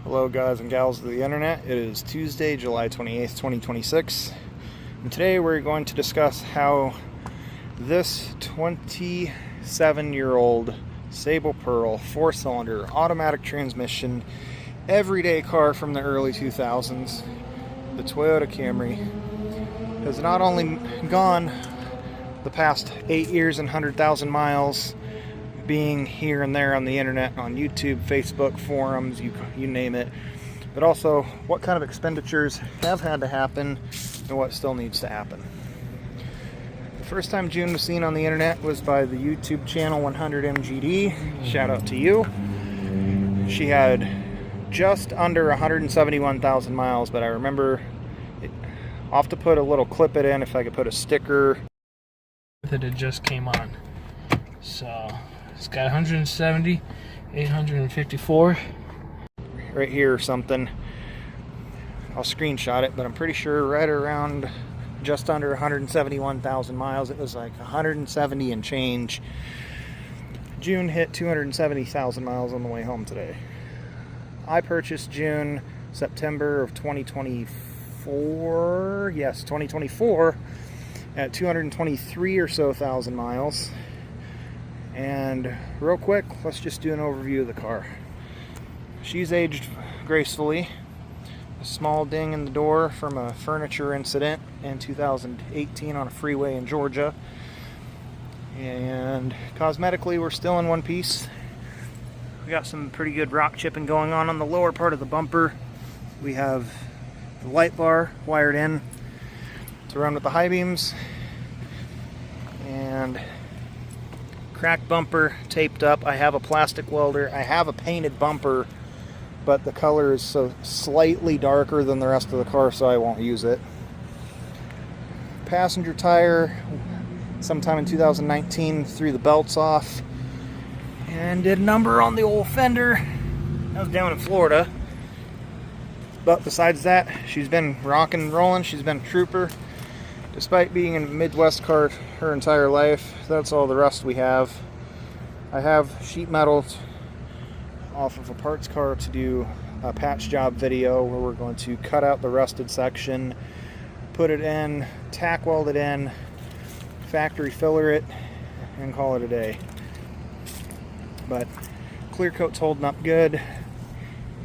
Hello guys and gals of the internet. It is Tuesday, July 28th, 2026. And today we're going to discuss how this 27-year-old Sable Pearl 4-cylinder automatic transmission everyday car from the early 2000s, the Toyota Camry, has not only gone the past 8 years and 100,000 miles, being here and there on the internet, on YouTube, Facebook, forums, you name it, but also what kind of expenditures have had to happen and what still needs to happen. The first time June was seen on the internet was by the YouTube channel 100MGD. Shout out to you. She had just under 171,000 miles, but I remember I'll have to put a little clip it in if I could put a sticker. That it just came on. So it's got 170, 854. Right here or something. I'll screenshot it, but I'm pretty sure right around just under 171,000 miles. It was like 170 and change. June hit 270,000 miles on the way home today. I purchased June, September of 2024. Yes, 2024 at 223 or so thousand miles. And real quick, let's just do an overview of the car. She's aged gracefully. A small ding in the door from a furniture incident in 2018 on a freeway in Georgia. And cosmetically, we're still in one piece. We got some pretty good rock chipping going on the lower part of the bumper. We have the light bar wired in to run with the high beams. And cracked bumper taped up. I have a plastic welder. I have a painted bumper, but the color is so slightly darker than the rest of the car, so I won't use it. Passenger tire, sometime in 2019, threw the belts off and did a number on the old fender. That was down in Florida. But besides that, she's been rocking and rolling. She's been a trooper. Despite being in a Midwest car her entire life, that's all the rust we have. I have sheet metal off of a parts car to do a patch job video where we're going to cut out the rusted section, put it in, tack weld it in, factory filler it, and call it a day. But clear coat's holding up good.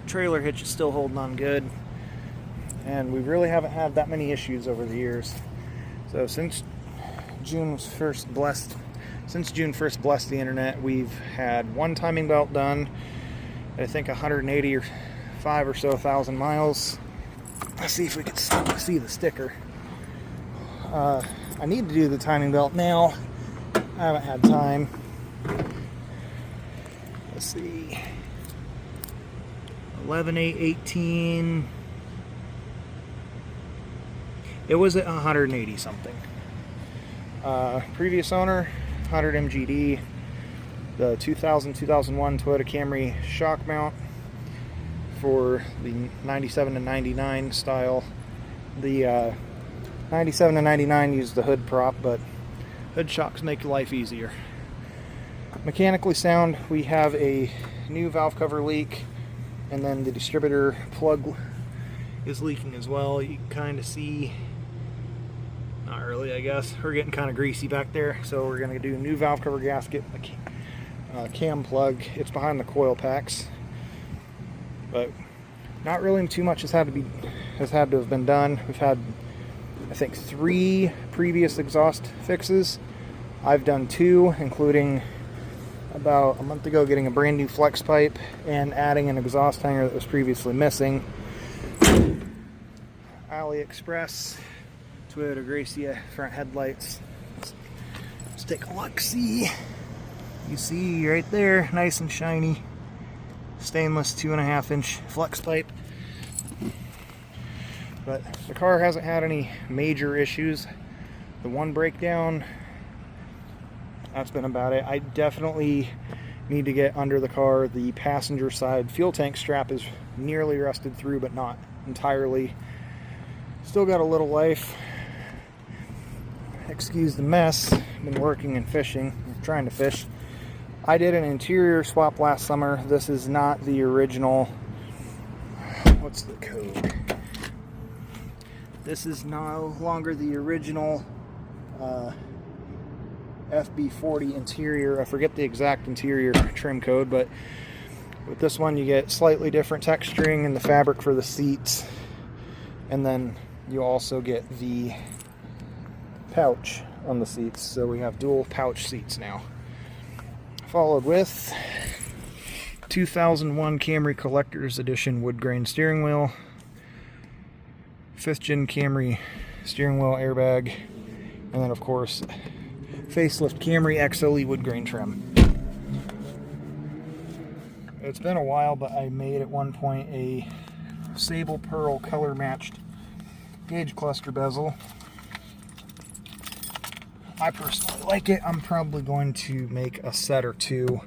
Trailer hitch is still holding on good. And we really haven't had that many issues over the years. So since June first blessed the internet, we've had one timing belt done at I think 185 or so thousand miles. Let's see if we can see the sticker. I need to do the timing belt now. I haven't had time. Let's see. 11/8/18. It was at 180 something. Previous owner, 100 MGD, the 2000-2001 Toyota Camry shock mount for the 97 to 99 style. The 97 to 99 used the hood prop, but hood shocks make life easier. Mechanically sound. We have a new valve cover leak, and then the distributor plug is leaking as well. You can kind of see. Not really, I guess. We're getting kind of greasy back there, so we're going to do a new valve cover gasket, a cam plug. It's behind the coil packs, but not really too much has had to have been done. We've had, I think, 3 previous exhaust fixes. I've done 2, including about a month ago getting a brand new flex pipe and adding an exhaust hanger that was previously missing. AliExpress. Toyota Gracia front headlights. Let's take a look. See, you see right there, nice and shiny, stainless 2.5-inch flex pipe. But the car hasn't had any major issues. The one breakdown, that's been about it. I definitely need to get under the car. The passenger side fuel tank strap is nearly rusted through, but not entirely. Still got a little life. Excuse the mess. Been working and fishing, trying to fish. I did an interior swap last summer. This is not the original what's the code? This is no longer the original FB40 interior. I forget the exact interior trim code, but with this one you get slightly different texturing in the fabric for the seats, and then you also get the pouch on the seats, so we have dual pouch seats now. Followed with 2001 Camry Collector's Edition wood grain steering wheel, 5th gen Camry steering wheel airbag, and then of course facelift Camry XLE wood grain trim. It's been a while, but I made at one point a sable pearl color matched gauge cluster bezel. I personally like it. I'm probably going to make a set or two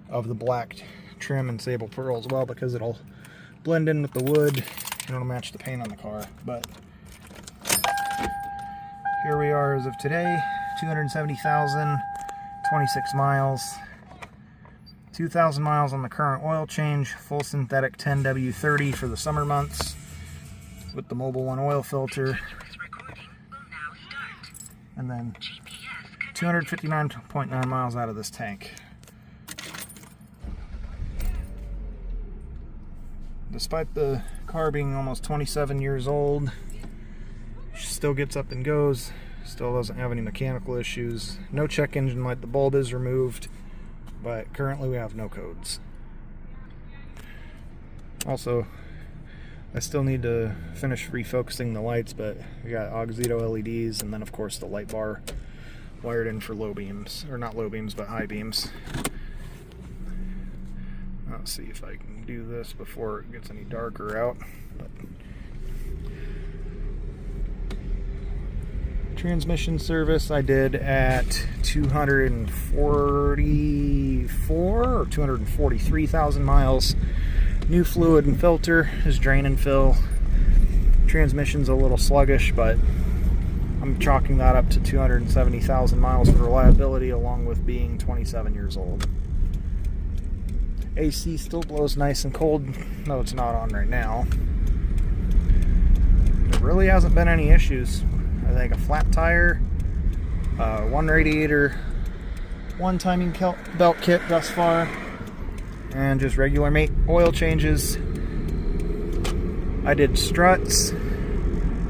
of the black trim and sable pearl as well, because it'll blend in with the wood and it'll match the paint on the car. But here we are as of today, 270,000, 26 miles, 2,000 miles on the current oil change, full synthetic 10W30 for the summer months with the Mobile One oil filter, and then 259.9 miles out of this tank. Despite the car being almost 27 years old, she still gets up and goes, still doesn't have any mechanical issues. No check engine light, the bulb is removed, but currently we have no codes. Also, I still need to finish refocusing the lights, but we got Auxito LEDs, and then of course the light bar wired in for low beams, or not low beams, but high beams. Let's see if I can do this before it gets any darker out. But transmission service I did at 244 or 243,000 miles. New fluid and filter is drain and fill. Transmission's a little sluggish, but I'm chalking that up to 270,000 miles for reliability, along with being 27 years old. AC still blows nice and cold, though it's not on right now. There really hasn't been any issues. I think a flat tire, one radiator, one timing belt kit thus far, and just regular oil changes. I did struts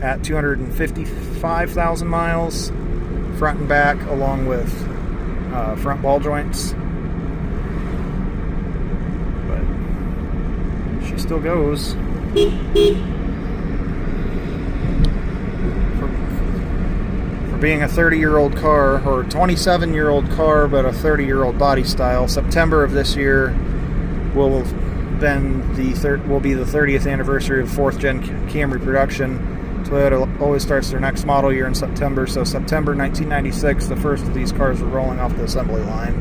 at 255,000 miles, front and back, along with front ball joints. But she still goes. For being a 30-year-old car, or 27-year-old car, but a 30-year-old body style, September of this year will be the 30th anniversary of 4th gen Camry production. Toyota always starts their next model year in September, so September 1996, the first of these cars were rolling off the assembly line.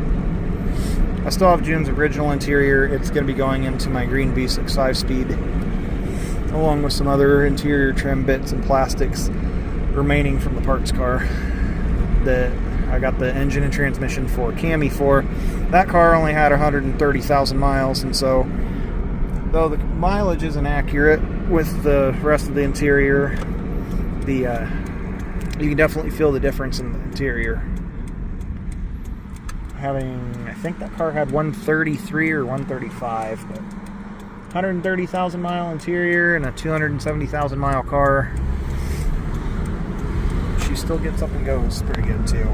I still have June's original interior. It's going to be going into my green V6 5-speed, along with some other interior trim bits and plastics remaining from the parts car that I got the engine and transmission for Cami for. That car only had 130,000 miles, and so though the mileage isn't accurate with the rest of the interior, you can definitely feel the difference in the interior. I think that car had 133 or 135, but 130,000 mile interior and a 270,000 mile car. She still gets up and goes pretty good too.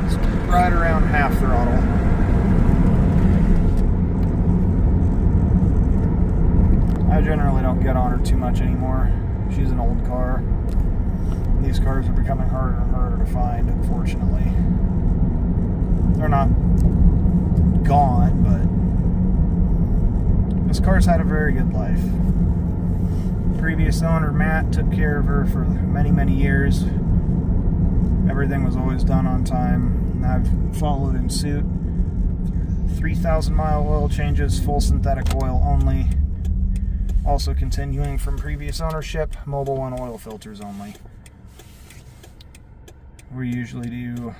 It's right around half throttle. I generally don't get on her too much anymore. She's an old car. These cars are becoming harder and harder to find, unfortunately. They're not gone, but this car's had a very good life. Previous owner, Matt, took care of her for many, many years. Everything was always done on time, and I've followed in suit. 3,000 mile oil changes, full synthetic oil only. Also continuing from previous ownership, Mobile One oil filters only. We usually do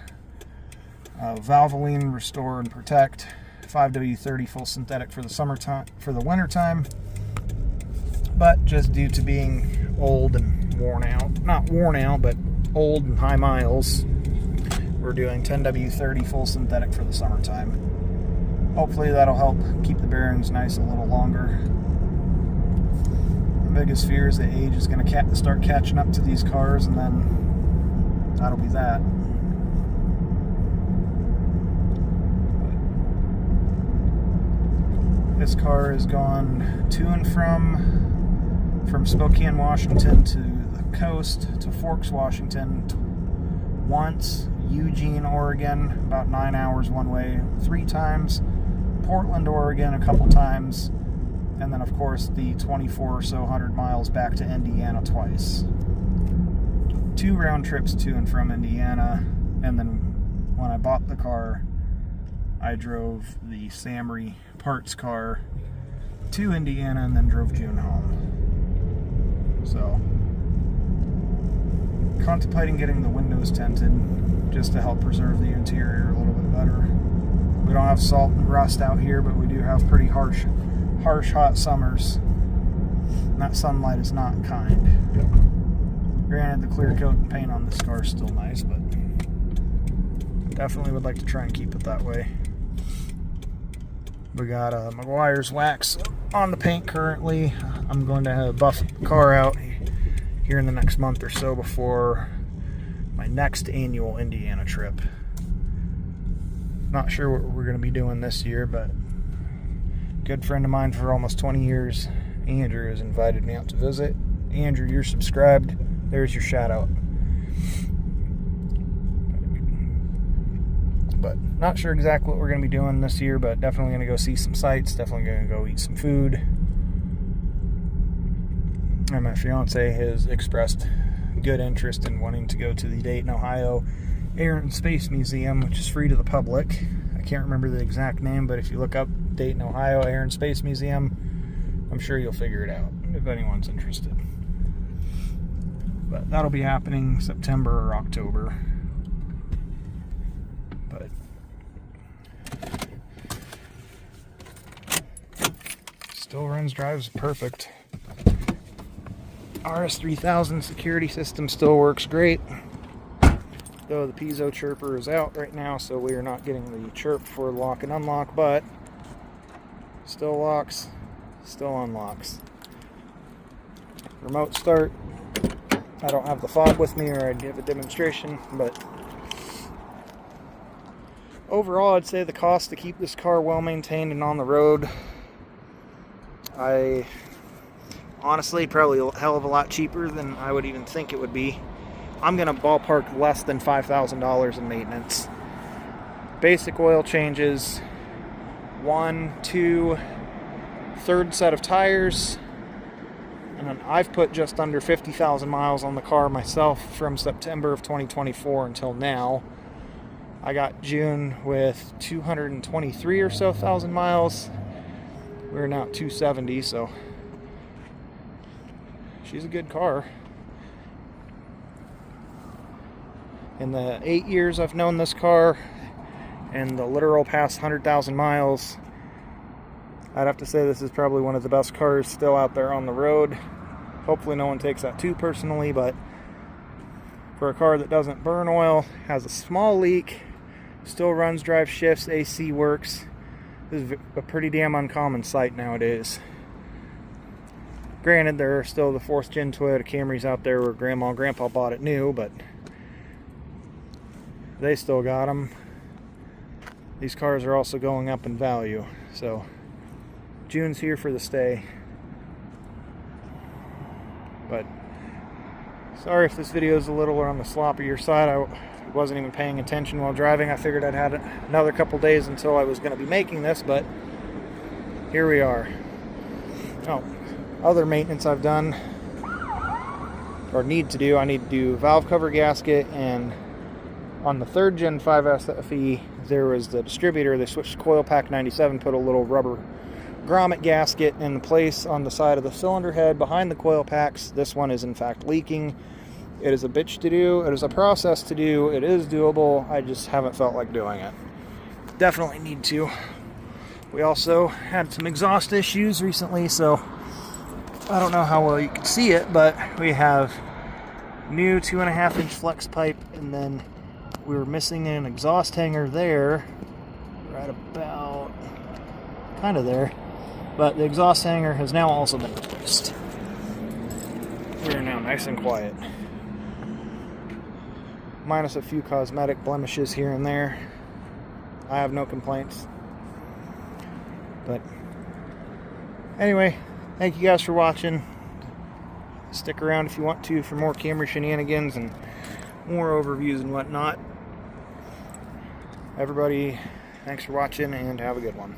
Valvoline Restore and Protect 5W30 full synthetic for the summertime, for the winter time. But just due to being old and worn out, not worn out, but old and high miles, we're doing 10W30 full synthetic for the summertime. Hopefully that'll help keep the bearings nice a little longer. The biggest fear is that age is going to start catching up to these cars, and then that'll be that. This car has gone to and from Spokane, Washington to the coast, to Forks, Washington once, Eugene, Oregon, about 9 hours one way 3 times, Portland, Oregon a couple times, and then of course the 24 or so 100 miles back to Indiana twice. 2 round trips to and from Indiana, and then when I bought the car, I drove the Camry parts car to Indiana and then drove June home. So, contemplating getting the windows tinted just to help preserve the interior a little bit better. We don't have salt and rust out here, but we do have pretty harsh hot summers. And that sunlight is not kind. Granted, the clear coat and paint on this car is still nice, but definitely would like to try and keep it that way. We got Meguiar's wax on the paint currently. I'm going to buff the car out here in the next month or so before my next annual Indiana trip. Not sure what we're going to be doing this year, but a good friend of mine for almost 20 years, Andrew, has invited me out to visit. Andrew, you're subscribed. There's your shout out. But not sure exactly what we're going to be doing this year, but definitely going to go see some sights, definitely going to go eat some food. And my fiance has expressed good interest in wanting to go to the Dayton, Ohio Air and Space Museum, which is free to the public. I can't remember the exact name, but if you look up Dayton, Ohio Air and Space Museum, I'm sure you'll figure it out if anyone's interested. But that'll be happening September or October. But still runs, drives perfect. RS3000 security system still works great, though the piezo chirper is out right now, so we are not getting the chirp for lock and unlock, but still locks, still unlocks. Remote start. I don't have the fob with me, or I'd give a demonstration, but overall I'd say the cost to keep this car well maintained and on the road, I honestly probably a hell of a lot cheaper than I would even think it would be. I'm gonna ballpark less than $5,000 in maintenance. Basic oil changes, 1, 2, third set of tires, and then I've put just under 50,000 miles on the car myself from September of 2024 until now. I got June with 223 or so thousand miles. We're now at 270, so she's a good car. In the 8 years I've known this car, and the literal past 100,000 miles, I'd have to say this is probably one of the best cars still out there on the road. Hopefully no one takes that too personally, but for a car that doesn't burn oil, has a small leak, still runs, drives, shifts, AC works, this is a pretty damn uncommon sight nowadays. Granted, there are still the 4th gen Toyota Camrys out there where Grandma and Grandpa bought it new, but they still got them. These cars are also going up in value, so June's here for the stay. But sorry if this video is a little on the sloppier side. I wasn't even paying attention while driving. I figured I'd had another couple days until I was going to be making this, but here we are. Oh, other maintenance I've done or need to do, I need to do valve cover gasket, and on the 3rd gen 5SFE there was the distributor, they switched to coil pack 97, put a little rubber grommet gasket in place on the side of the cylinder head behind the coil packs. This one is in fact leaking. It is a bitch to do. It is a process to do. It is doable. I just haven't felt like doing it. Definitely need to. We also had some exhaust issues recently, so I don't know how well you can see it, but we have new 2.5-inch flex pipe, and then we were missing an exhaust hanger there, right about kind of there, but the exhaust hanger has now also been replaced. We are now nice and quiet, minus a few cosmetic blemishes here and there. I have no complaints. But anyway, thank you guys for watching. Stick around if you want to for more Camry shenanigans and more overviews and whatnot. Everybody, thanks for watching and have a good one.